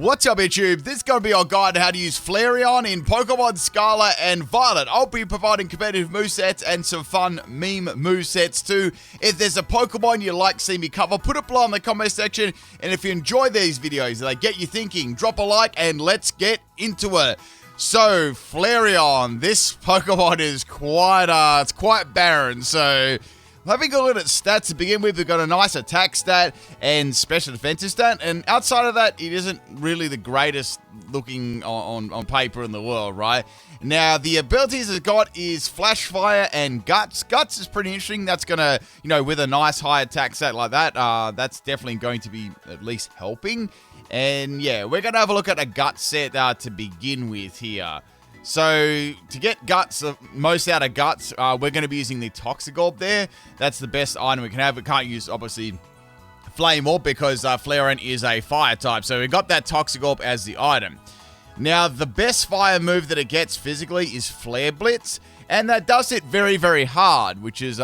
What's up, YouTube? This is going to be our guide to how to use Flareon in Pokemon Scarlet and Violet. I'll be providing competitive movesets and some fun meme movesets too. If there's a Pokemon you'd like to see me cover, put it below in the comment section. And if you enjoy these videos and they get you thinking, drop a like and let's get into it. So, Flareon, this Pokemon is quite barren. So, having a look at stats to begin with, we've got a nice attack stat and special defensive stat, and outside of that, it isn't really the greatest looking on paper in the world, right? Now, the abilities it's got is Flash Fire and Guts. Guts is pretty interesting. That's gonna, with a nice high attack stat like that, that's definitely going to be at least helping. And yeah, we're gonna have a look at a Guts set to begin with here. So, to get Guts, most out of Guts, we're going to be using the Toxic Orb there. That's the best item we can have. We can't use, obviously, Flame Orb because Flareon is a Fire type. So, we got that Toxic Orb as the item. Now, the best Fire move that it gets physically is Flare Blitz. And that does it very, very hard, which is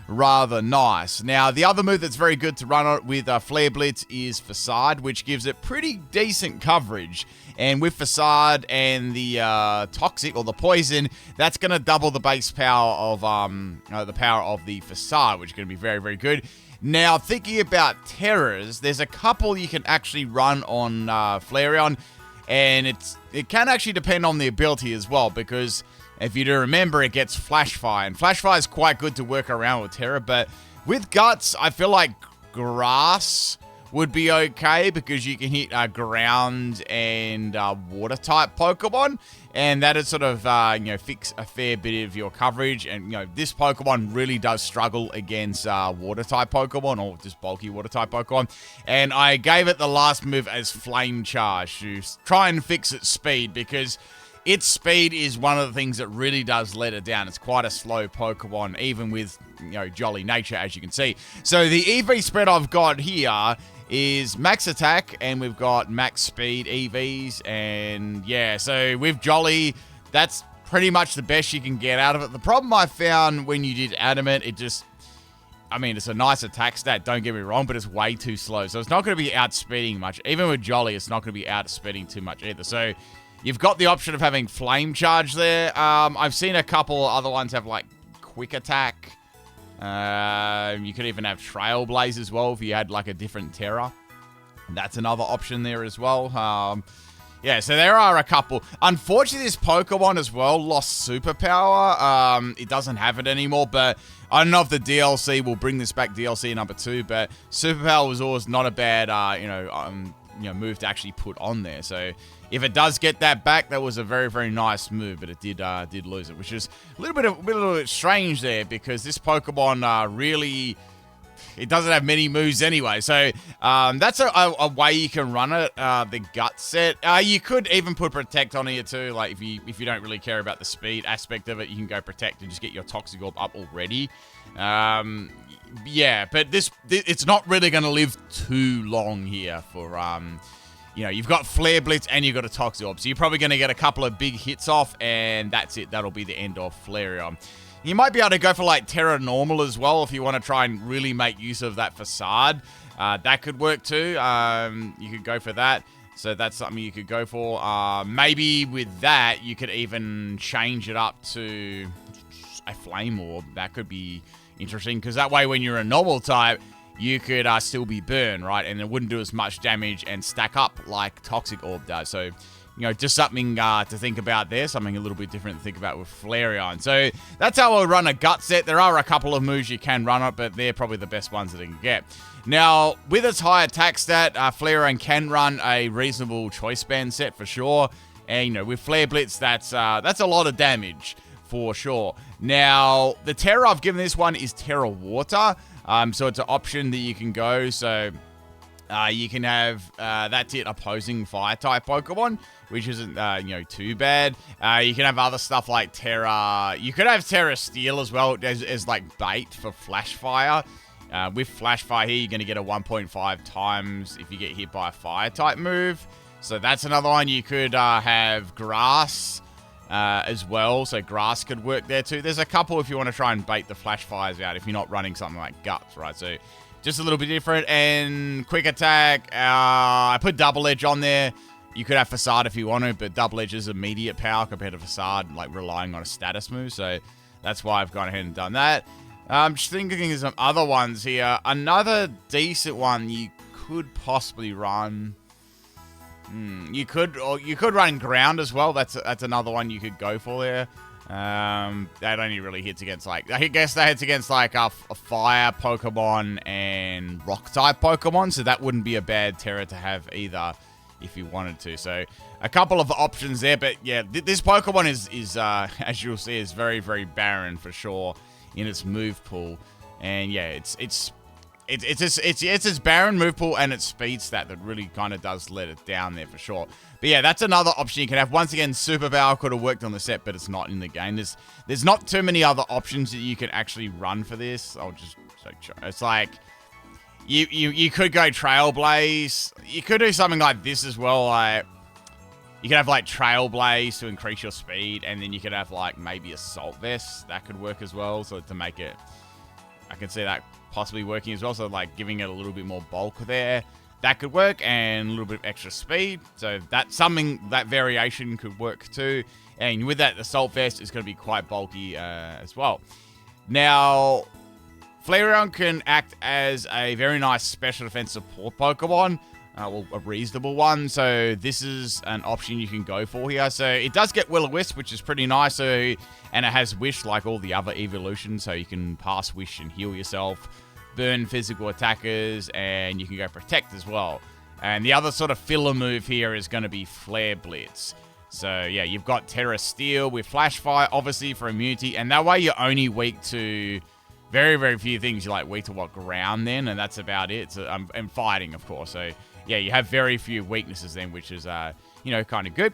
rather nice. Now, the other move that's very good to run on with Flare Blitz is Facade, which gives it pretty decent coverage. And with Facade and the Toxic or the Poison, that's going to double the base power of the Facade, which is going to be very, very good. Now, thinking about Terrors, there's a couple you can actually run on Flareon, and it can actually depend on the ability as well, because if you do remember, it gets Flash Fire, and Flash Fire is quite good to work around with Terror, but with Guts, I feel like Grass would be okay because you can hit ground and water type Pokemon, and that would sort of fix a fair bit of your coverage. And this Pokemon really does struggle against water type Pokemon or just bulky water type Pokemon. And I gave it the last move as Flame Charge to try and fix its speed, because its speed is one of the things that really does let it down. It's quite a slow Pokemon, even with jolly nature, as you can see. So the EV spread I've got here is max attack, and we've got max speed EVs, and yeah, so with Jolly, that's pretty much the best you can get out of it. The problem I found when you did Adamant, it's a nice attack stat, don't get me wrong, but it's way too slow, so it's not going to be outspeeding much. Even with Jolly, it's not going to be outspeeding too much either, so you've got the option of having Flame Charge there. I've seen a couple other ones have, like, Quick Attack. You could even have Trailblaze as well if you had like a different Terror. That's another option there as well. Yeah, so there are a couple. Unfortunately, this Pokemon as well lost Superpower. It doesn't have it anymore, but I don't know if the DLC will bring this back, DLC number 2, but Superpower was always not a bad, move to actually put on there. So if it does get that back, that was a very, very nice move, but it did lose it, which is a little bit strange there, because this Pokemon really, it doesn't have many moves anyway. So that's a way you can run it. The Gut set, you could even put Protect on here too. Like if you don't really care about the speed aspect of it, you can go Protect and just get your Toxic Orb up already. Yeah, but it's not really going to live too long here for you've got Flare Blitz and you've got a Toxic Orb, so you're probably going to get a couple of big hits off, and that's it. That'll be the end of Flareon. You might be able to go for like Terra Normal as well if you want to try and really make use of that Facade. That could work too. You could go for that. So that's something you could go for. Maybe with that, you could even change it up to a Flame Orb. That could be interesting, because that way when you're a normal type, you could still be burned, right? And it wouldn't do as much damage and stack up like Toxic Orb does. So, just something to think about there. Something a little bit different to think about with Flareon. So, that's how I'll run a Gut set. There are a couple of moves you can run it, but they're probably the best ones that it can get. Now, with its high attack stat, Flareon can run a reasonable Choice Band set for sure. And, with Flare Blitz, that's a lot of damage for sure. Now, the Terror I've given this one is Terra Water. So it's an option that you can go. So you can have, that's it, opposing Fire type Pokemon, which isn't, too bad. You can have other stuff like Terra. You could have Terra Steel as well as like bait for Flash Fire. With Flash Fire here, you're going to get a 1.5 times if you get hit by a Fire type move. So that's another one. You could have Grass as well, so Grass could work there too. There's a couple if you want to try and bait the Flash Fires out if you're not running something like Guts, right? So just a little bit different. And Quick Attack, I put Double Edge on there. You could have Facade if you wanted, but Double Edge is immediate power compared to Facade, like relying on a status move. So that's why I've gone ahead and done that. I'm just thinking of some other ones here. Another decent one you could possibly run. You could run Ground as well. That's another one you could go for there. That only really hits against, like, I guess that hits against, like, a fire Pokemon and rock-type Pokemon, so that wouldn't be a bad Terra to have either if you wanted to. So, a couple of options there, but yeah, this Pokemon is as you'll see, is very, very barren for sure in its move pool. And yeah, it's its barren move pool and its speed stat that really kind of does let it down there for sure. But yeah, that's another option you can have. Once again, Super Power could have worked on the set, but it's not in the game. There's not too many other options that you can actually run for this. I'll just it's like you could go Trailblaze. You could do something like this as well. Like you could have like Trailblaze to increase your speed, and then you could have like maybe Assault Vest. That could work as well. So to make it, I can see that possibly working as well. So like giving it a little bit more bulk there. That could work, and a little bit of extra speed. So that's something, that variation could work too. And with that, the Assault Vest is going to be quite bulky as well. Now, Flareon can act as a very nice special defense support Pokemon. Well, a reasonable one. So this is an option you can go for here. So it does get Will-O-Wisp, which is pretty nice. So, and it has Wish like all the other evolutions. So you can pass Wish and heal yourself. Burn physical attackers, and you can go Protect as well. And the other sort of filler move here is going to be Flare Blitz. So yeah, you've got Terra Steel with Flash Fire, obviously for immunity, and that way you're only weak to very, very few things. You're like weak to what, Ground then, and that's about it. So, and Fighting, of course. So yeah, you have very few weaknesses then, which is you know, kind of good.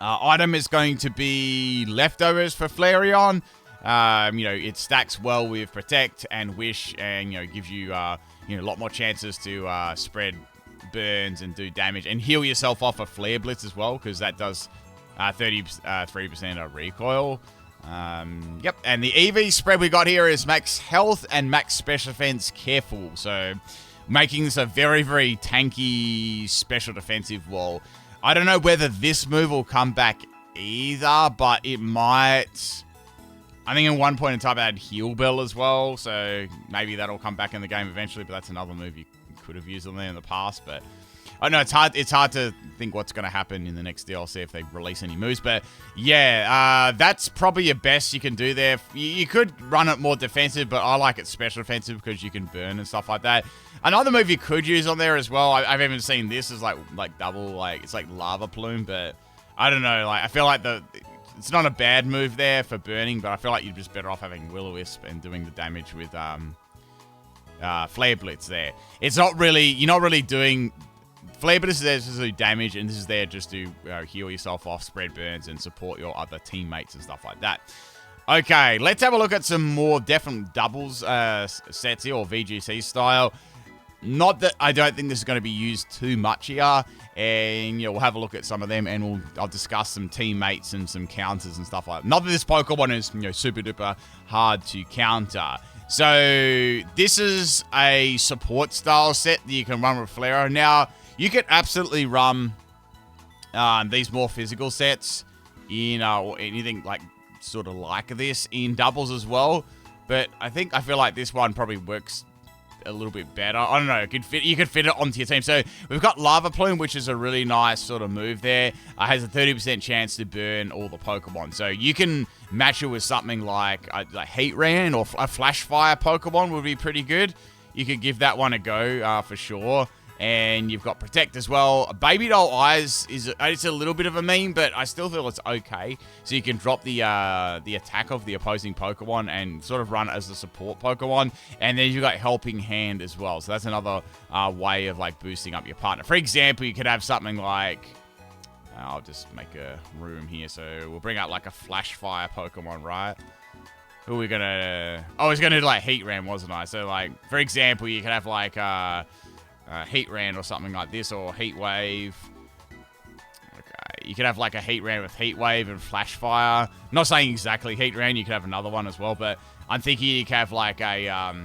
Item is going to be Leftovers for Flareon. You know, it stacks well with Protect and Wish, and, you know, gives you, you know, a lot more chances to spread burns and do damage and heal yourself off a Flare Blitz as well, because that does 33% of recoil. Yep, and the EV spread we got here is Max Health and Max Special Defense Careful, so making this a very, very tanky special defensive wall. I don't know whether this move will come back either, but it might. I think at one point in time I had Heal Bell as well, so maybe that'll come back in the game eventually, but that's another move you could have used on there in the past. But I know it's hard to think what's going to happen in the next DLC if they release any moves. But yeah, that's probably your best you can do there. You could run it more defensive, but I like it special defensive because you can burn and stuff like that. Another move you could use on there as well, I've even seen this as like double, like it's like Lava Plume, but I don't know, like I feel like it's not a bad move there for burning, but I feel like you're just better off having Will-O-Wisp and doing the damage with Flare Blitz there. It's not really, you're not really doing, Flare Blitz is there just to do damage, and this is there just to heal yourself off, spread burns, and support your other teammates and stuff like that. Okay, let's have a look at some more definite doubles sets here, or VGC style. Not that I don't think this is going to be used too much here, and yeah, we'll have a look at some of them, and I'll discuss some teammates and some counters and stuff like that. Not that this Pokemon is, you know, super duper hard to counter. So this is a support style set that you can run with Flareon. Now you can absolutely run these more physical sets in or anything like sort of like this in doubles as well, but I feel like this one probably works a little bit better. I don't know, you could fit it onto your team. So we've got Lava Plume, which is a really nice sort of move there. Has a 30% chance to burn all the Pokemon. So you can match it with something like Heatran or a Flash Fire Pokemon would be pretty good. You could give that one a go for sure. And you've got Protect as well. Baby Doll Eyes it's a little bit of a meme, but I still feel it's okay. So you can drop the attack of the opposing Pokemon and sort of run as the support Pokemon. And then you've got Helping Hand as well. So that's another way of like boosting up your partner. For example, you could have something like, I'll just make a room here. So we'll bring out like a Flash Fire Pokemon, right? Who are we gonna? Oh, I was gonna do like Heatran, wasn't I? So like, for example, you could have like Heatran or something like this, or Heat Wave. Okay, you could have like a Heatran with Heat Wave and Flash Fire. I'm not saying exactly Heatran, you could have another one as well, but I'm thinking you could have like a,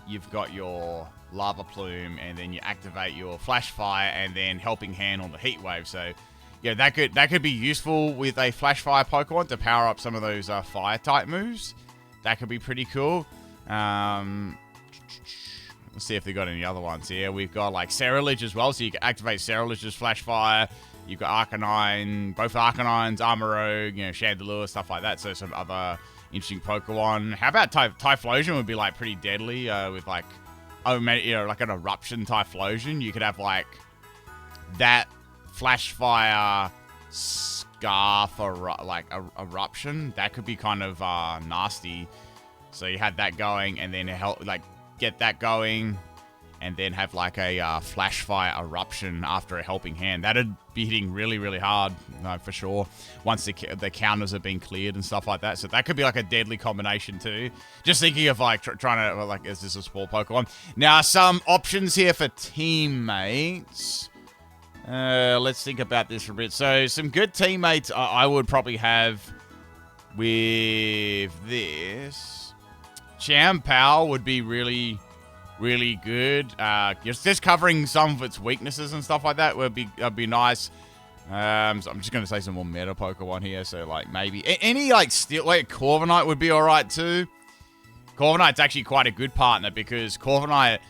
you've got your Lava Plume, and then you activate your Flash Fire, and then Helping Hand on the Heat Wave. So, yeah, that could be useful with a Flash Fire Pokemon to power up some of those Fire type moves. That could be pretty cool. Let's see if they've got any other ones here. We've got like Cerulege as well, so you can activate Cerulege's Flash Fire. You've got Arcanine, both Arcanines, Armarouge, Chandelure, stuff like that. So some other interesting Pokemon. How about Typhlosion would be like pretty deadly with like, like an Eruption Typhlosion. You could have like that Flash Fire Scarf or like a Eruption. That could be kind of nasty. So you had that going, and then get that going, and then have like a Flash Fire Eruption after a Helping Hand. That'd be hitting really, really hard, for sure, once the counters have been cleared and stuff like that. So that could be like a deadly combination too. Just thinking of like trying to, like, is this a small Pokemon? Now, some options here for teammates. Let's think about this for a bit. So some good teammates I would probably have with this. Champao would be really, really good. Just covering some of its weaknesses and stuff like that would be nice. So I'm just gonna say some more meta Pokemon here. So like maybe any like steel, like Corviknight would be all right too. Corviknight's actually quite a good partner because Corviknight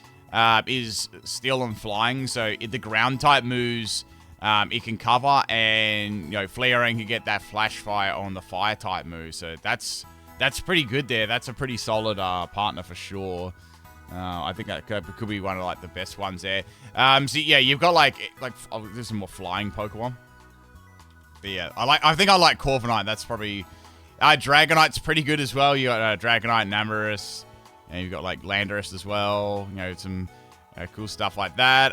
is steel and flying. So if the ground type moves, it can cover, and Flareon can get that Flash Fire on the fire type move. So that's pretty good there. That's a pretty solid partner for sure. I think that could be one of like the best ones there. So yeah, you've got like there's some more flying Pokemon. But yeah, I think I like Corviknight. That's probably Dragonite's pretty good as well. You got Dragonite, Namorous, and you've got like Landorus as well. Some cool stuff like that.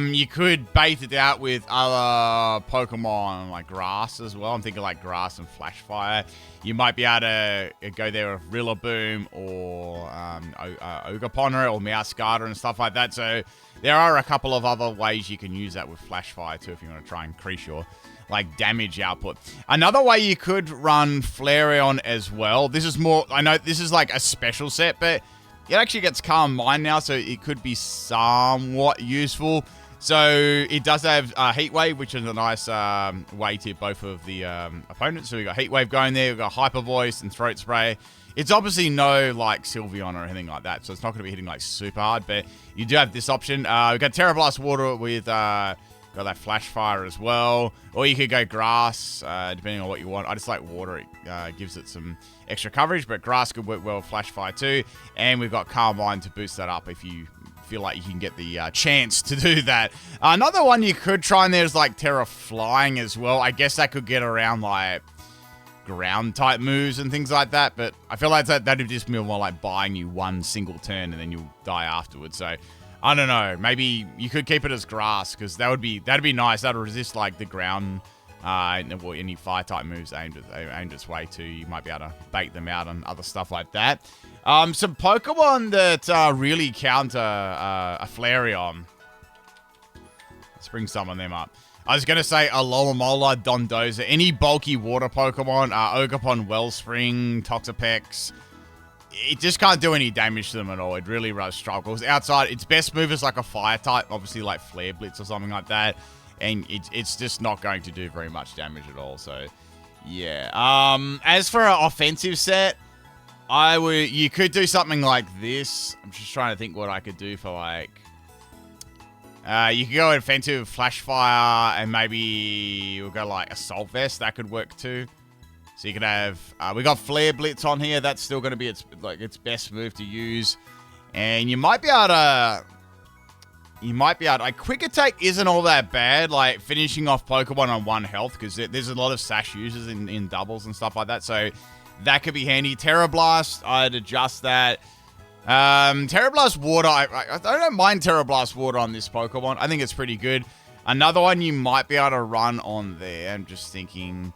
You could bait it out with other Pokemon like Grass as well. I'm thinking like Grass and Flash Fire. You might be able to go there with Rillaboom or Ogerpon or Meowscarter and stuff like that. So there are a couple of other ways you can use that with Flash Fire too if you want to try and increase your like damage output. Another way you could run Flareon as well. This is more, I know this is like a special set, but it actually gets Calm Mind now, so it could be somewhat useful. So it does have Heat Wave, which is a nice way to both of the opponents. So we got Heat Wave going there, we've got Hyper Voice and Throat Spray. It's obviously no like Sylveon or anything like that, so it's not going to be hitting like super hard, but you do have this option. We've got Terra Blast Water with got that Flash Fire as well, or you could go Grass, depending on what you want. I just like Water. It gives it some extra coverage, but Grass could work well with Flash Fire too. And we've got Calm Mind to boost that up if you feel like you can get the chance to do that. Another one you could try in there is like Terra Flying as well. I guess that could get around like ground type moves and things like that, but I feel like that'd just be more like buying you one single turn and then you'll die afterwards. So I don't know. Maybe you could keep it as Grass because that'd be nice. That'll resist like the ground, any fire type moves aimed its way too. You might be able to bait them out and other stuff like that. Some Pokemon that really counter a Flareon. Let's bring some of them up. I was going to say Alomomola, Dondoza, any bulky water Pokemon, Ogerpon, Wellspring, Toxapex. It just can't do any damage to them at all. It really struggles. Outside, its best move is like a fire type, obviously like Flare Blitz or something like that. And it's just not going to do very much damage at all. So, yeah. As for an offensive set, you could do something like this. I'm just trying to think what I could do for like... you could go offensive Flash Fire and maybe we'll go like Assault Vest. That could work too. So you could have, we got Flare Blitz on here. That's still going to be its best move to use. And you might be able to, like Quick Attack isn't all that bad. Like finishing off Pokemon on 1 health because there's a lot of Sash users in doubles and stuff like that. So that could be handy. Terra Blast, I'd adjust that. Terra Blast Water, I don't mind Terra Blast Water on this Pokemon. I think it's pretty good. Another one you might be able to run on there. I'm just thinking...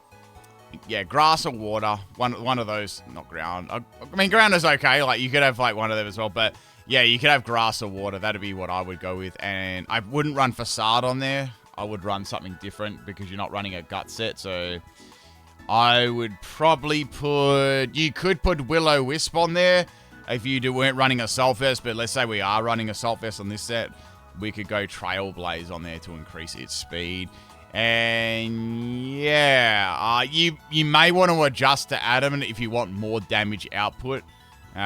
Yeah, Grass or Water. One of those, not Ground. I mean, Ground is okay. Like, you could have, like, one of them as well. But, yeah, you could have Grass or Water. That'd be what I would go with. And I wouldn't run Facade on there. I would run something different because you're not running a Gut set. So, I would probably put... You could put Will-O-Wisp on there. if you weren't running Assault Vest, but let's say we are running Assault Vest on this set, we could go Trailblaze on there to increase its speed. And yeah, you may want to adjust to Adamant if you want more damage output. You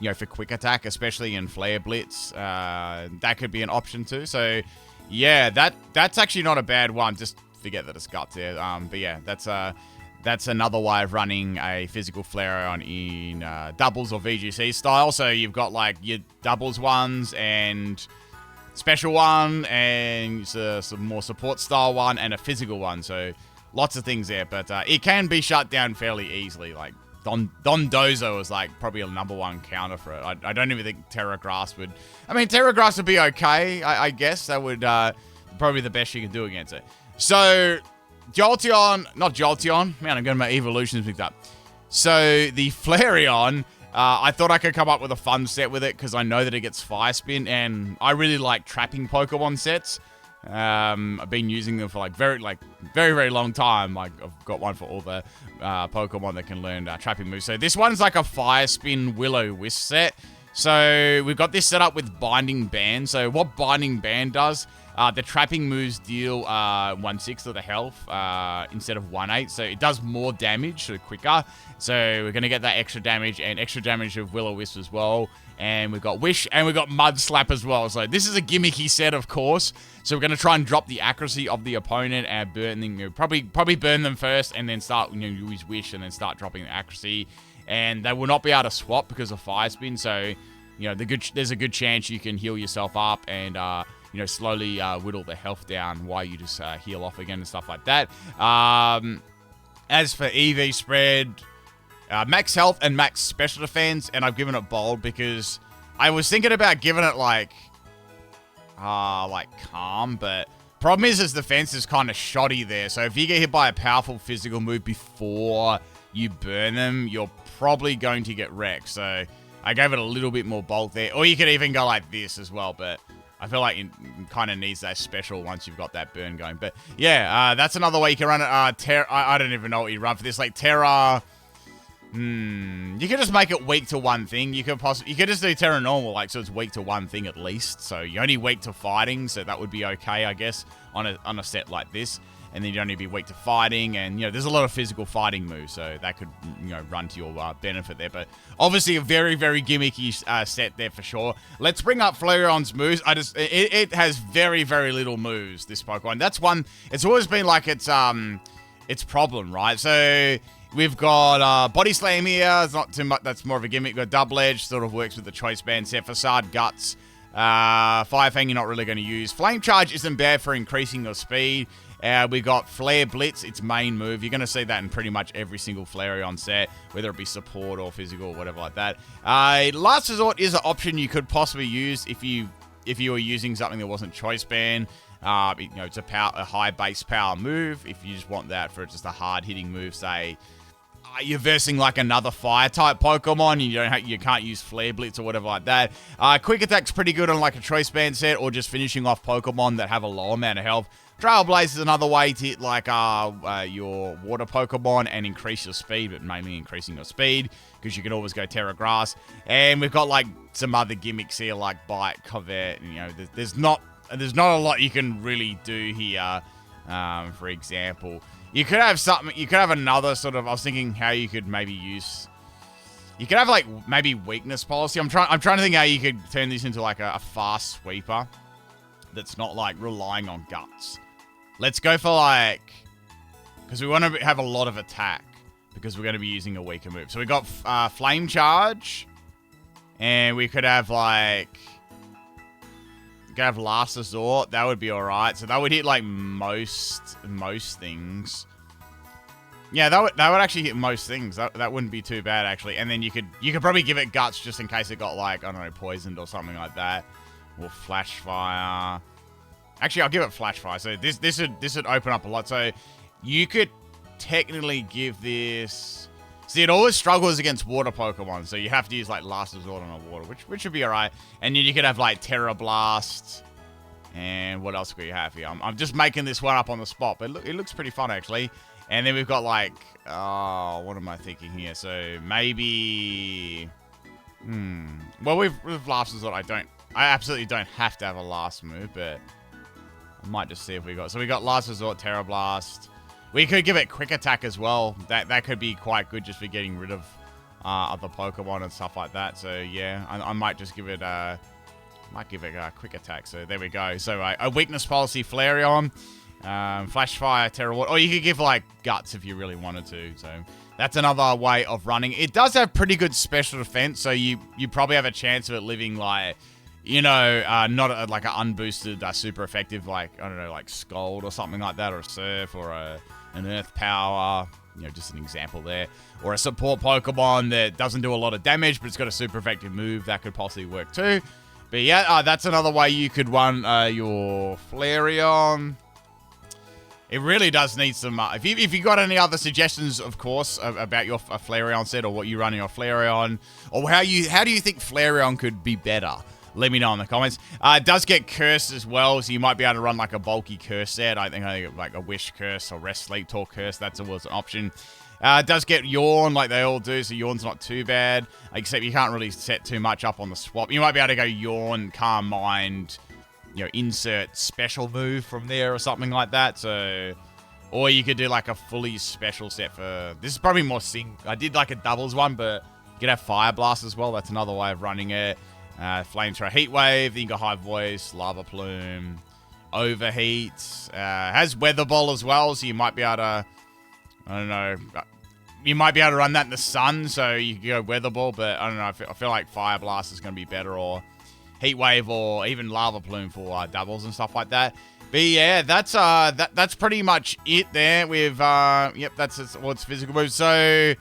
know, for quick attack, especially in Flare Blitz, that could be an option too. So yeah, that's actually not a bad one. Just forget that it's guts there. But yeah, that's another way of running a physical Flareon in doubles or VGC style. So you've got like your doubles ones and special one, and some more support style one, and a physical one. So lots of things there, but it can be shut down fairly easily. Like Don Dozo is like probably a #1 counter for it. I don't even think Terra Grass would. I mean, Terra Grass would be okay. I guess that would probably the best you can do against it. So Jolteon, not Jolteon. Man, I'm getting my evolutions mixed up. So the Flareon. I thought I could come up with a fun set with it because I know that it gets Fire Spin, and I really like trapping Pokemon sets. I've been using them for like very long time. Like I've got one for all the Pokemon that can learn trapping moves. So this one's like a Fire Spin Will-O-Wisp set. So we've got this set up with Binding Band. So what Binding Band does, the trapping moves deal 1/6 of the health instead of 1/8. So it does more damage, so quicker. So we're going to get that extra damage and extra damage of Will-O-Wisp as well. And we've got Wish and we've got Mud Slap as well. So this is a gimmicky set, of course. So we're going to try and drop the accuracy of the opponent and burn them. You know, probably burn them first and then start, you know, use Wish and then start dropping the accuracy. And they will not be able to swap because of Fire Spin. So, you know, there's a good chance you can heal yourself up and, you know, slowly whittle the health down while you just heal off again and stuff like that. As for EV spread, max health and max special defense, and I've given it bold because I was thinking about giving it like calm, but problem is his defense is kind of shoddy there. So if you get hit by a powerful physical move before you burn them, you're probably going to get wrecked. So I gave it a little bit more bulk there, or you could even go like this as well, but I feel like it kind of needs that special once you've got that burn going. But yeah, that's another way you can run it. I don't even know what you run for this. Like Terra. You could just make it weak to one thing. You could just do Terra normal, like, so it's weak to one thing at least. So you're only weak to fighting, so that would be okay, I guess, on a set like this. And then you'd only be weak to fighting, and, you know, there's a lot of physical fighting moves, so that could, you know, run to your benefit there. But obviously a very, very gimmicky set there for sure. Let's bring up Flareon's moves. It has very, very little moves, this Pokemon. That's one, it's always been like its problem, right? So we've got Body Slam here. It's not too much. That's more of a gimmick. We've got Double Edge. Sort of works with the Choice Band set. Facade, Guts. Fire Fang you're not really going to use. Flame Charge isn't bad for increasing your speed. We got Flare Blitz, its main move. You're going to see that in pretty much every single Flareon set, whether it be support or physical or whatever like that. Last Resort is an option you could possibly use if you were using something that wasn't Choice Band. You know, it's a high base power move. If you just want that for just a hard hitting move, say you're versing like another fire type Pokemon, you can't use Flare Blitz or whatever like that. Quick Attack's pretty good on like a Choice Band set, or just finishing off Pokemon that have a low amount of health. Trailblaze is another way to hit like your water Pokemon and increase your speed, but mainly increasing your speed because you can always go Terra Grass. And we've got like some other gimmicks here like Bite, Covet. You know, there's not a lot you can really do here. For example, you could have something. You could have another sort of. I was thinking how you could maybe use. You could have like maybe weakness policy. I'm trying to think how you could turn this into like a fast sweeper that's not like relying on Guts. Let's go for like, because we want to have a lot of attack because we're going to be using a weaker move. So we got Flame Charge, and we could have like. Have Last Resort, that would be alright. So that would hit like most things. Yeah, that would actually hit most things. That wouldn't be too bad actually. And then you could probably give it Guts just in case it got like, I don't know, poisoned or something like that. Or Flash Fire. Actually, I'll give it Flash Fire. So this would open up a lot. So you could technically give this. See, it always struggles against water Pokemon, so you have to use like Last Resort on a water, which should be alright. And then you could have like Terra Blast, and what else could you have here? I'm just making this one up on the spot, but it looks pretty fun actually. And then we've got like, what am I thinking here? So maybe Well, with Last Resort, I absolutely don't have to have a last move, but I might just see if we got... So we got Last Resort, Terra Blast. We could give it Quick Attack as well. That could be quite good just for getting rid of other Pokemon and stuff like that. So yeah, I might just give it a Quick Attack. So there we go. So a Weakness Policy Flareon, Flash Fire, Terra Water, or you could give like Guts if you really wanted to. So that's another way of running. It does have pretty good special defense, so you probably have a chance of it living like, you know, not like an unboosted, super effective, like, I don't know, like Scold or something like that, or a Surf, or an Earth Power, you know, just an example there. Or a support Pokemon that doesn't do a lot of damage, but it's got a super effective move. That could possibly work too. But yeah, that's another way you could run your Flareon. It really does need some... if you got any other suggestions, of course, about your Flareon set, or what you run in your Flareon, or how do you think Flareon could be better, let me know in the comments. It does get Curse as well, so you might be able to run like a bulky Curse set. I think like a Wish Curse or Rest, Sleep, Talk Curse. That's always an option. It does get Yawn like they all do, so Yawn's not too bad. Except you can't really set too much up on the swap. You might be able to go Yawn, Calm Mind, you know, insert special move from there or something like that. So, or you could do like a fully special set for... This is probably more I did like a doubles one, but you could have Fire Blast as well. That's another way of running it. Flamethrower, Heat Wave, then you got High Voice, Lava Plume, Overheat, has Weather Ball as well, so you might be able to, I don't know, you might be able to run that in the sun, so you can go Weather Ball, but I don't know, I feel like Fire Blast is going to be better, or Heat Wave, or even Lava Plume for doubles and stuff like that. But yeah, that's pretty much it there with, yep, that's all its physical moves. So,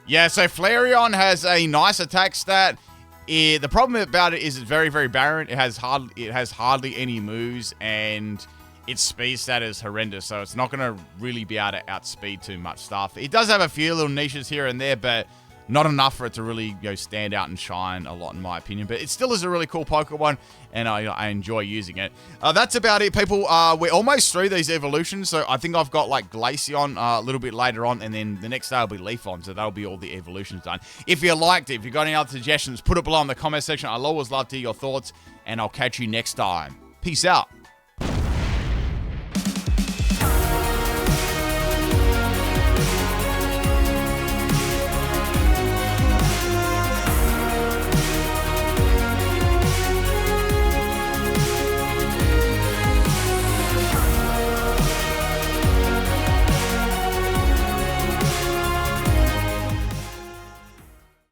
yeah, so Flareon has a nice attack stat. The problem about it is it's very, very barren. It has hardly any moves, and its speed stat is horrendous, so it's not going to really be able to outspeed too much stuff. It does have a few little niches here and there, but not enough for it to really, you know, stand out and shine a lot, in my opinion. But it still is a really cool Pokemon, and I enjoy using it. That's about it, people. We're almost through these evolutions, so I think I've got like Glaceon a little bit later on, and then the next day will be Leafon, so that'll be all the evolutions done. If you liked it, if you got any other suggestions, put it below in the comment section. I'll always love to hear your thoughts, and I'll catch you next time. Peace out.